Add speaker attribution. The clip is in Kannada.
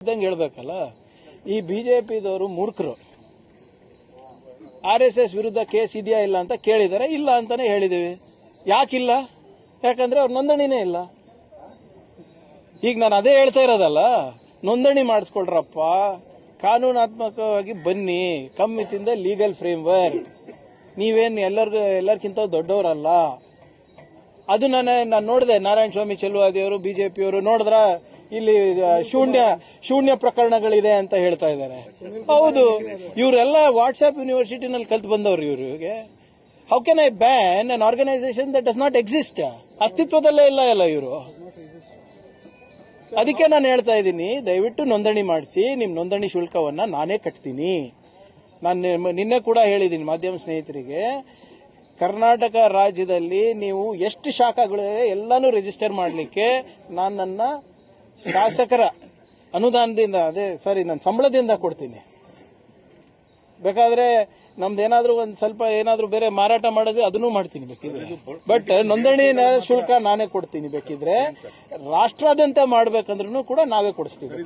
Speaker 1: ಇದ್ದಂಗೆ ಹೇಳ್ಬೇಕಲ್ಲ. ಈ ಬಿಜೆಪಿದವರು ಮೂರ್ಖರು. RSS ವಿರುದ್ಧ ಕೇಸ್ ಇದೆಯಾ ಇಲ್ಲ ಅಂತ ಕೇಳಿದರೆ ಇಲ್ಲ ಅಂತಾನೆ ಹೇಳಿದೀವಿ. ಯಾಕಿಲ್ಲ? ಯಾಕಂದ್ರೆ ಅವ್ರ ನೋಂದಣಿನೇ ಇಲ್ಲ. ಈಗ ನಾನು ಅದೇ ಹೇಳ್ತಾ ಇರೋದಲ್ಲ, ನೋಂದಣಿ ಮಾಡಿಸ್ಕೊಳ್ರಪ್ಪ, ಕಾನೂನಾತ್ಮಕವಾಗಿ ಬನ್ನಿ, come with the legal framework. ನೀವೇನು ಎಲ್ಲರಿಗಿಂತ ದೊಡ್ಡವರಲ್ಲ. ಅದು ನಾನು ನೋಡಿದೆ, ನಾರಾಯಣ ಸ್ವಾಮಿ ಚೆಲುವಾದಿಯವರು ಬಿಜೆಪಿಯವರು ನೋಡಿದ್ರ ಇಲ್ಲಿ ಶೂನ್ಯ ಪ್ರಕರಣಗಳಿದೆ ಅಂತ ಹೇಳ್ತಾ ಇದ್ದಾರೆ. ಹೌದು, ಇವರೆಲ್ಲ ವಾಟ್ಸ್ಆಪ್ ಯೂನಿವರ್ಸಿಟಿನಲ್ಲಿ ಕಲ್ತು ಬಂದವರು. ಇವ್ರಿಗೆ how can I ban an organisation that does not exist? ಅಸ್ತಿತ್ವದಲ್ಲೇ ಇಲ್ಲ ಅಲ್ಲ ಇವರು. ಅದಕ್ಕೆ ನಾನು ಹೇಳ್ತಾ ಇದ್ದೀನಿ, ದಯವಿಟ್ಟು ನೋಂದಣಿ ಮಾಡಿಸಿ. ನಿಮ್ಮ ನೋಂದಣಿ ಶುಲ್ಕವನ್ನ ನಾನೇ ಕಟ್ತೀನಿ. ನಾನು ನಿನ್ನೆ ಕೂಡ ಹೇಳಿದ್ದೀನಿ ಮಾಧ್ಯಮ ಸ್ನೇಹಿತರಿಗೆ, ಕರ್ನಾಟಕ ರಾಜ್ಯದಲ್ಲಿ ನೀವು ಎಷ್ಟು ಶಾಖಗಳಿವೆ ಎಲ್ಲಾನು ರಿಜಿಸ್ಟರ್ ಮಾಡಲಿಕ್ಕೆ ನಾನು ನನ್ನ ಶಾಸಕರ ಅನುದಾನದಿಂದ, ನನ್ನ ಸಂಬಳದಿಂದ ಕೊಡ್ತೀನಿ. ಬೇಕಾದ್ರೆ ನಮ್ದೇನಾದ್ರೂ ಒಂದು ಸ್ವಲ್ಪ ಏನಾದ್ರೂ ಬೇರೆ ಮಾರಾಟ ಮಾಡೋದು ಅದನ್ನೂ ಮಾಡ್ತೀನಿ ಬೇಕಿದ್ರೆ. ಬಟ್ ನೋಂದಣಿ ಶುಲ್ಕ ನಾನೇ ಕೊಡ್ತೀನಿ. ಬೇಕಿದ್ರೆ ರಾಷ್ಟ್ರಾದ್ಯಂತ ಮಾಡ್ಬೇಕಂದ್ರೂ ಕೂಡ ನಾವೇ ಕೊಡಿಸ್ತೀವಿ.